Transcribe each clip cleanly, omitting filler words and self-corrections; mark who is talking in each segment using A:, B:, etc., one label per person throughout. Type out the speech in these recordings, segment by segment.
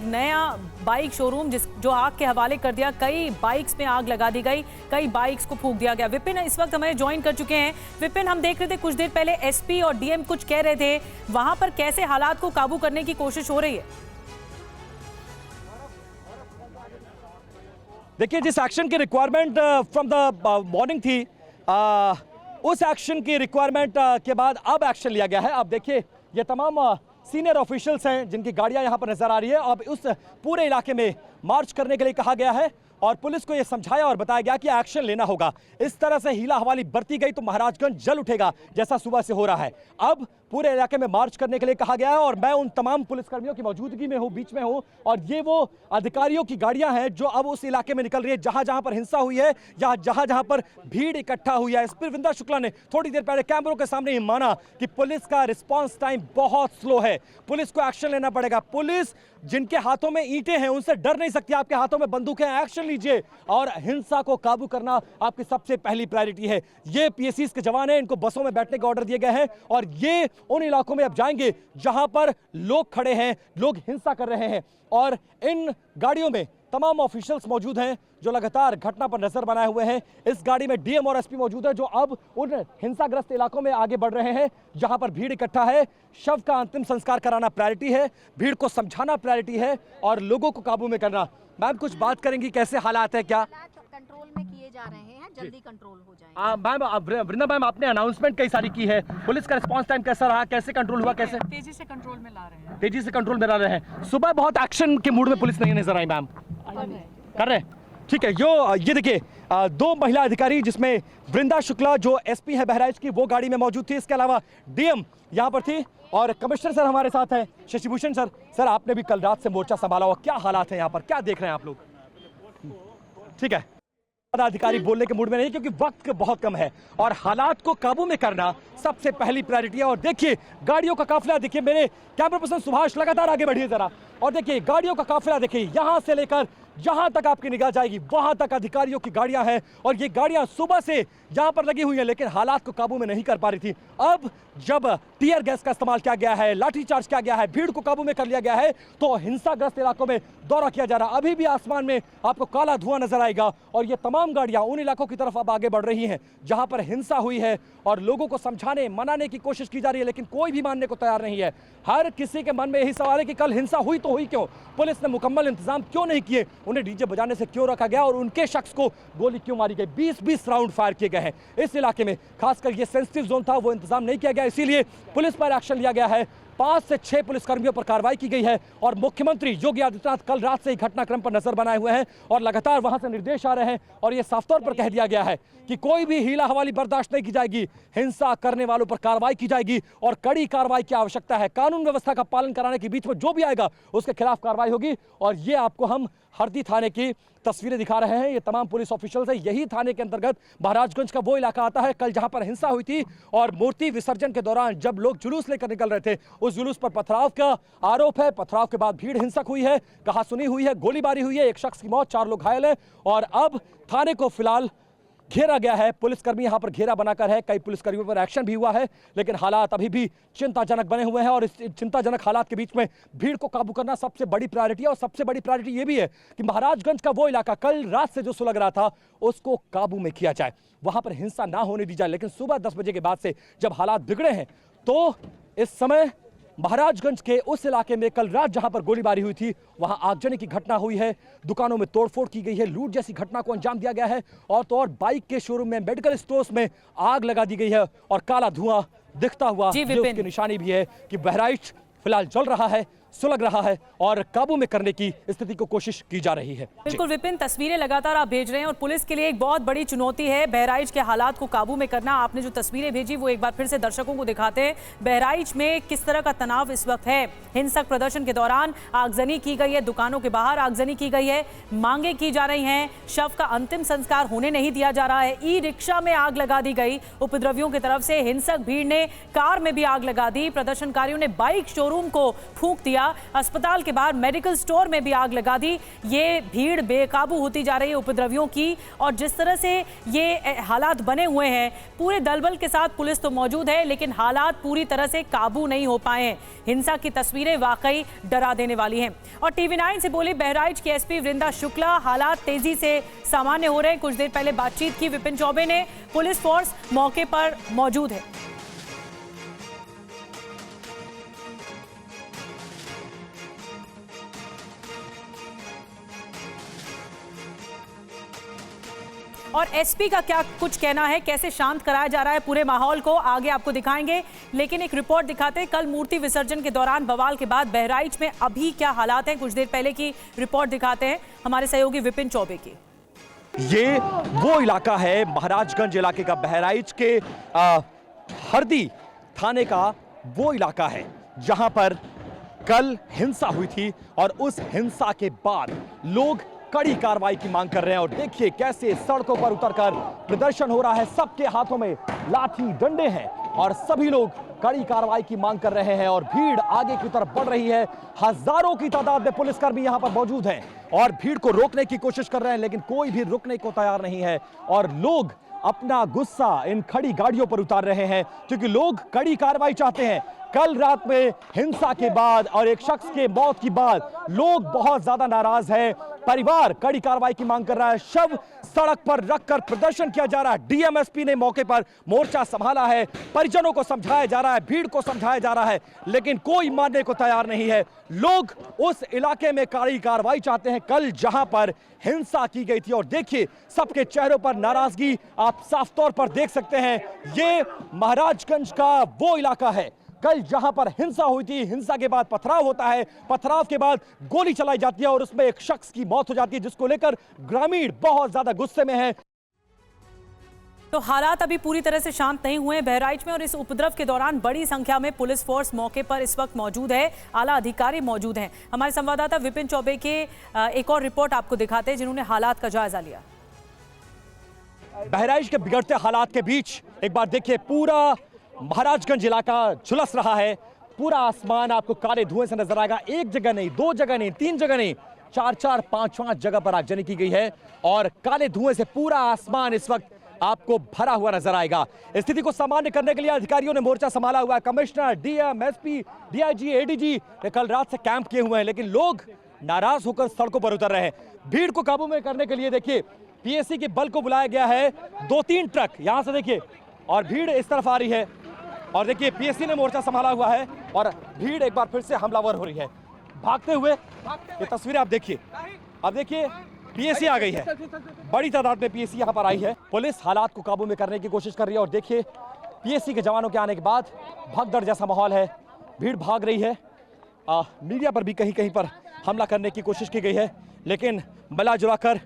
A: नया bike showroom जो आग के हवाले कर दिया। कई बाइक्स में आग लगा दी गई, कई बाइक्स को फूंक दिया गया। विपिन इस वक्त हमें ज्वाइन कर चुके हैं। विपिन, हम देख रहे थे कुछ देर पहले एसपी और डीएम कुछ कह रहे थे, वहां पर कैसे हालात को काबू करने की कोशिश हो रही है?
B: देखिए, जिस एक्शन की रिक्वायरमेंट फ्रॉम द मॉर्निंग थी, उस एक्शन की रिक्वायरमेंट के बाद अब एक्शन लिया गया है। अब देखिए, ये तमाम सीनियर ऑफिशियल्स हैं जिनकी गाड़ियां यहां पर नजर आ रही है। अब उस पूरे इलाके में मार्च करने के लिए कहा गया है और पुलिस को यह समझाया और बताया गया कि एक्शन लेना होगा। इस तरह से हीला हवाली बरती गई तो महाराजगंज जल उठेगा, जैसा सुबह से हो रहा है। अब पूरे इलाके में मार्च करने के लिए कहा गया है और मैं उन तमाम पुलिसकर्मियों की मौजूदगी में हूं, बीच में हूं, और ये वो अधिकारियों की गाड़ियां हैं जो अब उस इलाके में निकल रही है जहां जहां पर हिंसा हुई है या जहां जहां पर भीड़ इकट्ठा हुई है। एसपी वृंदा शुक्ला ने थोड़ी देर पहले कैमरों के सामने ये माना कि पुलिस का रिस्पॉन्स टाइम बहुत स्लो है, पुलिस को एक्शन लेना पड़ेगा। पुलिस जिनके हाथों में ईंटें हैं उनसे डर नहीं सकती, आपके हाथों में बंदूकें हैं, एक्शन लीजिए और हिंसा को काबू करना आपकी सबसे पहली प्रायोरिटी है। ये पीएससी के जवान हैं, इनको बसों में बैठने का ऑर्डर दिए गए हैं और ये उन इलाकों में अब जाएंगे जहां पर लोग खड़े हैं, लोग हिंसा कर रहे हैं। और इन गाड़ियों में तमाम ऑफिशियल्स मौजूद हैं जो लगातार घटना पर नजर बनाए हुए हैं। इस गाड़ी में डीएम और एसपी मौजूद है जो अब उन हिंसाग्रस्त इलाकों में आगे बढ़ रहे हैं जहां पर भीड़ इकट्ठा है। शव का अंतिम संस्कार कराना प्रायोरिटी है, भीड़ को समझाना प्रायोरिटी है और लोगों को काबू में करना। मैम, कुछ बात करेंगी, कैसे हालात है, क्या
C: कंट्रोल में किए जा रहे हैं, जल्दी कंट्रोल हो जाएंगे?
B: मैम, वृंदा मैम, आपने अनाउंसमेंट कई सारी की है, पुलिस का रिस्पांस टाइम कैसा रहा, कैसे कंट्रोल हुआ, कैसे
A: तेजी से कंट्रोल में ला रहे हैं?
B: तेजी से कंट्रोल में ला रहे हैं। सुबह बहुत एक्शन के मूड में पुलिस नहीं नजर आई मैम, कर रहे हैं, ठीक है। ये देखिए, दो महिला अधिकारी जिसमें वृंदा शुक्ला जो एसपी है बहराइच की, वो गाड़ी में मौजूद थी। इसके अलावा डीएम यहाँ पर थी और कमिश्नर सर हमारे साथ हैं, शशिभूषण सर। सर, आपने भी कल रात से मोर्चा संभाला हुआ, क्या हालात है यहाँ पर, क्या देख रहे हैं आप लोग? ठीक है, अधिकारी बोलने के मूड में नहीं क्योंकि वक्त बहुत कम है और हालात को काबू में करना सबसे पहली प्रायोरिटी है। और देखिए गाड़ियों का काफिला, देखिए मेरे कैमरा पर्सन सुभाष लगातार आगे बढ़िए जरा, और देखिए गाड़ियों का काफिला देखिए, यहां से लेकर जहां तक आपकी निगाह जाएगी वहां तक अधिकारियों की गाड़ियां हैं और ये गाड़ियां सुबह से यहां पर लगी हुई हैं लेकिन हालात को काबू में नहीं कर पा रही थी। अब जब टीयर गैस का इस्तेमाल किया गया है, लाठीचार्ज किया गया है, भीड़ को काबू में कर लिया गया है, तो हिंसाग्रस्त इलाकों में दौरा किया जा रहा है। अभी भी आसमान में आपको काला धुआं नजर आएगा और ये तमाम गाड़ियां उन इलाकों की तरफ अब आगे बढ़ रही हैं जहां पर हिंसा हुई है और लोगों को समझाने मनाने की कोशिश की जा रही है लेकिन कोई भी मानने को तैयार नहीं है। हर किसी के मन में यही सवाल है कि कल हिंसा हुई तो हुई क्यों, पुलिस ने मुकम्मल इंतजाम क्यों नहीं किए, उन्हें डीजे बजाने से क्यों रखा गया और उनके शख्स को गोली क्यों मारी गई। 20-20 राउंड फायर किए गए हैं इस इलाके में, खासकर ये सेंसिटिव जोन था, वो इंतजाम नहीं किया गया, इसीलिए पुलिस पर एक्शन लिया गया है। 5 से 6 पुलिसकर्मियों पर कार्रवाई की गई है और मुख्यमंत्री योगी आदित्यनाथ कल रात से ही घटनाक्रम पर नजर बनाए हुए हैं और लगातार वहां से निर्देश आ रहे हैं और यह साफ तौर पर कह दिया गया है कि कोई भी हीला हवाली बर्दाश्त नहीं की जाएगी, हिंसा करने वालों पर कार्रवाई की जाएगी और कड़ी कार्रवाई की आवश्यकता है। कानून व्यवस्था का पालन कराने के बीच में जो भी आएगा उसके खिलाफ कार्रवाई होगी और ये आपको हम हरदी थाने की तस्वीरें दिखा रहे हैं। ये तमाम पुलिस ऑफिशियल्स हैं, यही थाने के अंतर्गत महाराजगंज का वो इलाका आता है कल जहां पर हिंसा हुई थी और मूर्ति विसर्जन के दौरान जब लोग जुलूस लेकर निकल रहे थे उस जुलूस पर पथराव का आरोप है। पथराव के बाद भीड़ हिंसक हुई है, कहासुनी हुई है, गोलीबारी हुई है, एक शख्स की मौत, 4 लोग घायल हैं और अब थाने को फिलहाल घेरा गया है। पुलिसकर्मी यहां पर घेरा बनाकर है, कई पुलिसकर्मियों पर एक्शन भी हुआ है लेकिन हालात अभी भी चिंताजनक बने हुए हैं और इस चिंताजनक हालात के बीच में भीड़ को काबू करना सबसे बड़ी प्रायोरिटी है। और सबसे बड़ी प्रायोरिटी ये भी है कि महाराजगंज का वो इलाका कल रात से जो सुलग रहा था उसको काबू में किया जाए, वहां पर हिंसा ना होने दी जाए। लेकिन सुबह 10 बजे के बाद से जब हालात बिगड़े हैं तो इस समय महाराजगंज के उस इलाके में कल रात जहां पर गोलीबारी हुई थी वहां आगजनी की घटना हुई है, दुकानों में तोड़फोड़ की गई है, लूट जैसी घटना को अंजाम दिया गया है और तो और बाइक के शोरूम में, मेडिकल स्टोर्स में आग लगा दी गई है और काला धुआं दिखता हुआ जो उसकी निशानी भी है कि बहराइच फिलहाल जल रहा है, सुलग रहा है और काबू में करने की स्थिति को कोशिश की जा रही है।
A: बिल्कुल विपिन, तस्वीरें लगातार आप भेज रहे हैं और पुलिस के लिए एक बहुत बड़ी चुनौती है बहराइच के हालात को काबू में करना। आपने जो तस्वीरें भेजी वो एक बार फिर से दर्शकों को दिखाते हैं बहराइच में किस तरह का तनाव इस वक्त है। हिंसक प्रदर्शन के दौरान आगजनी की गई है, दुकानों के बाहर आगजनी की गई है, मांगे की जा रही हैं, शव का अंतिम संस्कार होने नहीं दिया जा रहा है, ई रिक्शा में आग लगा दी गई उपद्रवियों की तरफ से, हिंसक भीड़ ने कार में भी आग लगा दी, प्रदर्शनकारियों ने बाइक शोरूम को फूंक दिया अस्पताल के बाहर मेडिकल स्टोर में भी आग लगा दी। ये भीड़ बेकाबू होती जा रही है उपद्रवियों की, और जिस तरह से ये हालात बने हुए हैं, पूरे दलबल के साथ पुलिस तो मौजूद है लेकिन हालात पूरी तरह से काबू नहीं हो पाए हैं। हिंसा की तस्वीरें वाकई डरा देने वाली हैं। और TV9 से बोली बहराइच की SP वृंदा शुक्ला, हालात तेजी से सामान्य हो रहे हैं। कुछ देर पहले बातचीत की विपिन चौबे ने। पुलिस फोर्स मौके पर मौजूद है। और SP का क्या कुछ कहना है, कैसे शांत कराया जा रहा है पूरे माहौल को, आगे आपको दिखाएंगे। लेकिन एक रिपोर्ट दिखाते हैं, कल मूर्ति विसर्जन के दौरान बवाल के बाद बहराइच में अभी क्या हालात हैं, कुछ देर पहले की रिपोर्ट दिखाते हैं हमारे सहयोगी विपिन चौबे की।
B: ये वो इलाका है महाराजगंज इलाके का, बहराइच के हरदी थाने का वो इलाका है जहां पर कल हिंसा हुई थी और उस हिंसा के बाद लोग कड़ी कार्रवाई की मांग कर रहे हैं। और देखिए कैसे सड़कों पर उतरकर प्रदर्शन हो रहा है, सबके हाथों में लाठी डंडे हैं और सभी लोग कड़ी कार्रवाई की मांग कर रहे हैं। और भीड़ आगे की तरफ बढ़ रही है, हजारों की तादाद में पुलिसकर्मी यहां पर मौजूद हैं और भीड़ को रोकने की कोशिश कर रहे हैं, लेकिन कोई भी रुकने को तैयार नहीं है। और लोग अपना गुस्सा इन खड़ी गाड़ियों पर उतार रहे हैं क्योंकि लोग कड़ी कार्रवाई चाहते हैं। कल रात में हिंसा के बाद और एक शख्स के मौत के बाद लोग बहुत ज्यादा नाराज हैं। परिवार कड़ी कार्रवाई की मांग कर रहा है, शव सड़क पर रखकर प्रदर्शन किया जा रहा है। DMSP ने मौके पर मोर्चा संभाला है, परिजनों को समझाया जा रहा है, भीड़ को समझाया जा रहा है, लेकिन कोई मानने को तैयार नहीं है। लोग उस इलाके में कड़ी कार्रवाई चाहते हैं कल जहां पर हिंसा की गई थी। और देखिए सबके चेहरों पर नाराजगी आप साफ तौर पर देख सकते हैं। ये महाराजगंज का वो इलाका है कल जहां पर हिंसा हुई थी। हिंसा के बाद पथराव होता है, पथराव के बाद गोली चलाई जाती है और उसमें एक शख्स की मौत हो जाती है, जिसको लेकर ग्रामीण बहुत ज्यादा गुस्से में है।
A: तो हालात अभी पूरी तरह से शांत नहीं हुए बहराइच में, और इस उपद्रव के दौरान बड़ी संख्या में पुलिस फोर्स मौके पर इस वक्त मौजूद है, आला अधिकारी मौजूद हैं। हमारे संवाददाता विपिन चौबे के एक और रिपोर्ट आपको दिखाते हैं जिन्होंने हालात का जायजा लिया।
B: बहराइच के बिगड़ते हालात के बीच एक बार देखिए पूरा महाराजगंज इलाका झुलस रहा है। पूरा आसमान आपको काले धुएं से नजर आएगा। एक जगह नहीं, दो जगह नहीं, तीन जगह नहीं, 4-4, 5-5 जगह पर आगजनी की गई है और काले धुएं से पूरा आसमान इस वक्त आपको भरा हुआ नजर आएगा। स्थिति को सामान्य करने के लिए अधिकारियों ने मोर्चा संभाला हुआ है। Commissioner, DM, SP, DIG, ADG ने कल रात से कैंप किए हुए हैं, लेकिन लोग नाराज होकर सड़कों पर उतर रहे हैं। भीड़ को काबू में करने के लिए देखिए PSC के बल को बुलाया गया है। 2-3 ट्रक यहां से देखिए और भीड़ इस तरफ आ रही है और देखिए PSC ने मोर्चा संभाला हुआ है और भीड़ एक बार फिर से हमलावर हो रही है भागते हुए। ये तस्वीरें आप देखिए, अब देखिए PSC आ गई है, बड़ी तादाद में PSC यहां पर आई है। पुलिस हालात को काबू में करने की कोशिश कर रही है और देखिए PSC के जवानों के आने के बाद भगदड़ जैसा माहौल है, भीड़ भाग रही है। मीडिया पर भी कहीं कहीं पर हमला करने की कोशिश की गई है, लेकिन मिला जुलाकर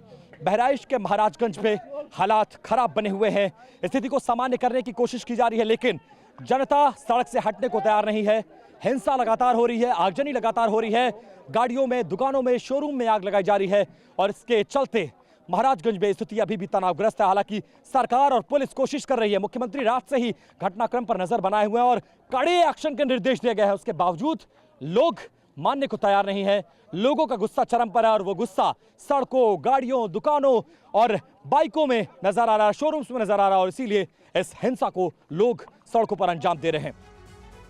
B: बहराइच के महाराजगंज में हालात खराब बने हुए हैं। स्थिति को सामान्य करने की कोशिश की जा रही है, लेकिन जनता सड़क से हटने को तैयार नहीं है। हिंसा लगातार हो रही है, आगजनी लगातार हो रही है, गाड़ियों में, दुकानों में, शोरूम में आग लगाई जा रही है और इसके चलते महाराजगंज में स्थिति अभी भी तनावग्रस्त है। हालांकि सरकार और पुलिस कोशिश कर रही है। मुख्यमंत्री रात से ही घटनाक्रम पर नजर बनाए हुए हैं और कड़े एक्शन के निर्देश दिए गए हैं। उसके बावजूद लोग मानने को तैयार नहीं है। लोगों का गुस्सा चरम पर है और वो गुस्सा सड़कों, गाड़ियों, दुकानों और बाइकों में नजर आ रहा है, शोरूम्स में नजर आ रहा है और इसीलिए इस हिंसा को लोग सड़कों पर अंजाम दे रहे हैं।